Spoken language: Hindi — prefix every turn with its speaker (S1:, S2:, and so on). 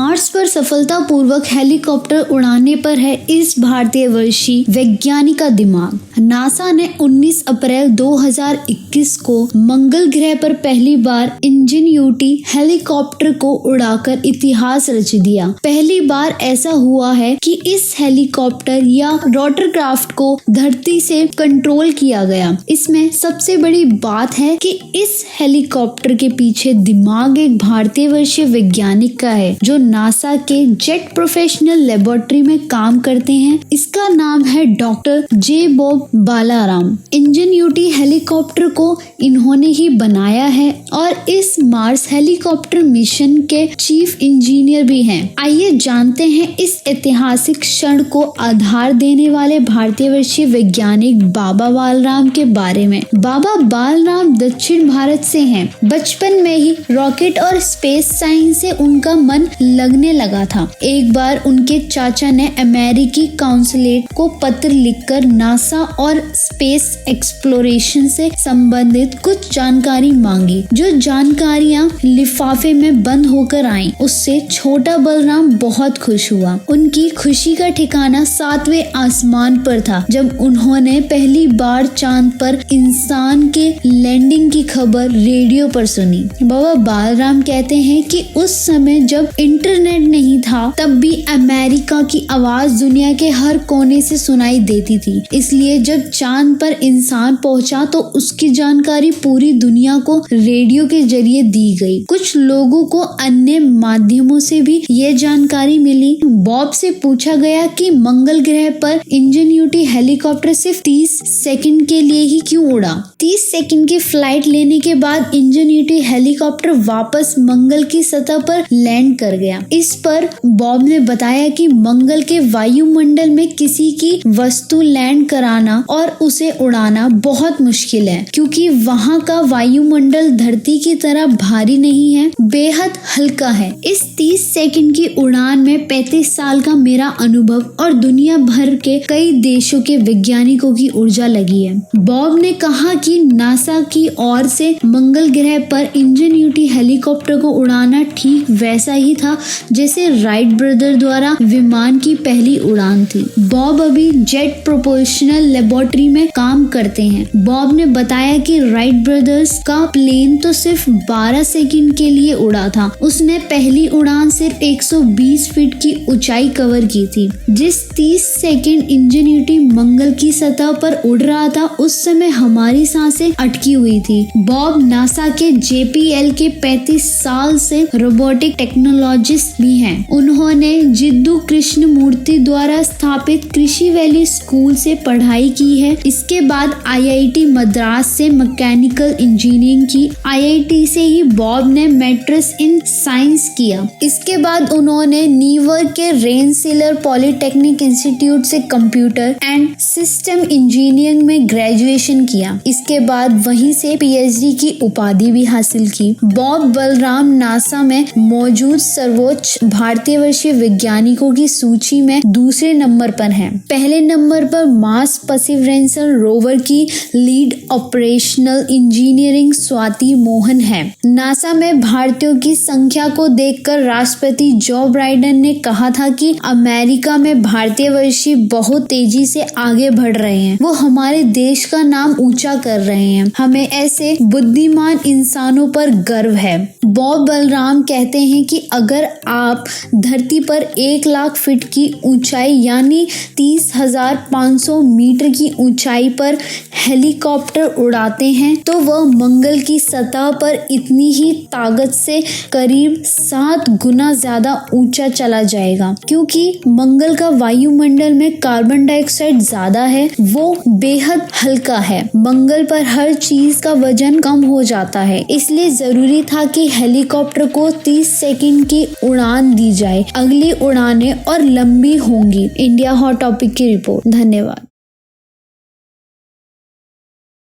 S1: मार्स पर सफलतापूर्वक हेलीकॉप्टर उड़ाने पर है इस भारतीय वंशी वैज्ञानिक का दिमाग। नासा ने 19 अप्रैल 2021 को मंगल ग्रह पर पहली बार इंजेन्यूटी हेलीकॉप्टर को उड़ाकर इतिहास रच दिया। पहली बार ऐसा हुआ है कि इस हेलीकॉप्टर या रोटरक्राफ्ट को धरती से कंट्रोल किया गया। इसमें सबसे बड़ी बात है कि इस हेलीकॉप्टर के पीछे दिमाग एक भारतीय वंशीय वैज्ञानिक का है जो नासा के जेट प्रोफेशनल लेबोरेटरी में काम करते हैं। इसका नाम है डॉक्टर जे बॉब बालाराम। इंजेन्यूटी हेलीकॉप्टर को इन्होंने ही बनाया है और इस मार्स हेलीकॉप्टर मिशन के चीफ इंजीनियर भी हैं। आइए जानते हैं इस ऐतिहासिक क्षण को आधार देने वाले भारतीय वंशीय वैज्ञानिक बाबा बालराम के बारे में। बाबा बालराम दक्षिण भारत से हैं। बचपन में ही रॉकेट और स्पेस साइंस से उनका मन लगने लगा था। एक बार उनके चाचा ने अमेरिकी काउंसलेट को पत्र लिखकर नासा और स्पेस एक्सप्लोरेशन से संबंधित कुछ जानकारी मांगी, जो जानकारियां लिफाफे में बंद होकर आईं। उससे छोटा बलराम बहुत खुश हुआ। उनकी खुशी का ठिकाना 7वें आसमान पर था जब उन्होंने पहली बार चांद पर इंसान के लैंडिंग की खबर रेडियो पर सुनी। बाबा बालराम कहते हैं कि उस समय जब इंटरनेट नहीं था तब भी अमेरिका की आवाज दुनिया के हर कोने से सुनाई देती थी। इसलिए जब चांद पर इंसान पहुंचा तो उसकी जानकारी पूरी दुनिया को रेडियो के जरिए दी गई। कुछ लोगों को अन्य माध्यमों से भी ये जानकारी मिली। बॉब से पूछा गया कि मंगल ग्रह पर इंजेन्यूटी हेलीकॉप्टर सिर्फ 30 सेकंड के लिए ही क्यों उड़ा। 30 सेकंड की फ्लाइट लेने के बाद इंजेन्यूटी हेलीकॉप्टर वापस मंगल की सतह पर लैंड कर गया। इस पर बॉब ने बताया कि मंगल के वायुमंडल में किसी की वस्तु लैंड कराना और उसे उड़ाना बहुत मुश्किल है, क्योंकि वहाँ का वायुमंडल धरती की तरह भारी नहीं है, बेहद हल्का है। इस 30 सेकंड की उड़ान में 35 साल का मेरा अनुभव और दुनिया भर के कई देशों के वैज्ञानिकों की ऊर्जा लगी है। बॉब ने कहा कि नासा की ओर से मंगल ग्रह पर इंजेन्यूटी हेलीकॉप्टर को उड़ाना ठीक वैसा ही था जैसे राइट ब्रदर द्वारा विमान की पहली उड़ान थी। बॉब अभी जेट प्रोपोर्शनल लेबोरेटरी में काम करते हैं। बॉब ने बताया कि राइट ब्रदर्स का प्लेन तो सिर्फ 12 सेकंड के लिए उड़ा था। उसने पहली उड़ान सिर्फ 120 फीट की ऊंचाई कवर की थी। जिस 30 सेकंड इंजेन्यूटी मंगल की सतह पर उड़ रहा था उस समय हमारी सांसें अटकी हुई थी। बॉब नासा के JPL के 35 साल से रोबोटिक टेक्नोलॉजिस्ट भी हैं। उन्होंने जिद्दू कृष्णमूर्ति द्वारा स्थापित कृषि वैली स्कूल से पढ़ाई की है। इसके बाद IIT मद्रास से मैकेनिकल इंजीनियरिंग की। IIT से ही बॉब ने मैस्टर्स इन साइंस किया। इसके बाद उन्होंने न्यूयॉर्क के रेनसिलर पॉलिटेक्निक इंस्टीट्यूट से कंप्यूटर एंड सिस्टम इंजीनियरिंग में ग्रेजुएशन किया। इसके बाद वहीं से PhD की उपाधि भी हासिल की। बॉब बलराम नासा में मौजूद सर्वोच्च भारतीय वंशीय वैज्ञानिकों की सूची में दूसरे नंबर पर हैं। पहले नंबर पर मार्स परसिवरेंस रोवर की lead operational engineering Swati Mohan है। नासा में भारतीयों की संख्या को देखकर राष्ट्रपति जो बाइडेन ने कहा था कि अमेरिका में भारतीय वंशी बहुत तेजी से आगे बढ़ रहे हैं। वो हमारे देश का नाम ऊंचा कर रहे हैं। हमें ऐसे बुद्धिमान इंसानों पर गर्व है। बॉब बलराम कहते हैं कि अगर आप धरती पर 1 लाख फीट की ऊंचाई यानी 30,500 मीटर की ऊंचाई पर हेलीकॉप्टर उड़ाते हैं तो वह मंगल की सतह पर इतनी ही ताकत से करीब 7 गुना ज्यादा ऊंचा चला जाएगा। क्योंकि मंगल का वायुमंडल में कार्बन डाइऑक्साइड ज्यादा है, वो बेहद हल्का है। मंगल पर हर चीज का वजन कम हो जाता है, इसलिए जरूरी था कि हेलीकॉप्टर को 30 सेकंड की उड़ान दी जाए। अगली उड़ानें और लंबी होंगी। इंडिया हॉट टॉपिक की रिपोर्ट। धन्यवाद।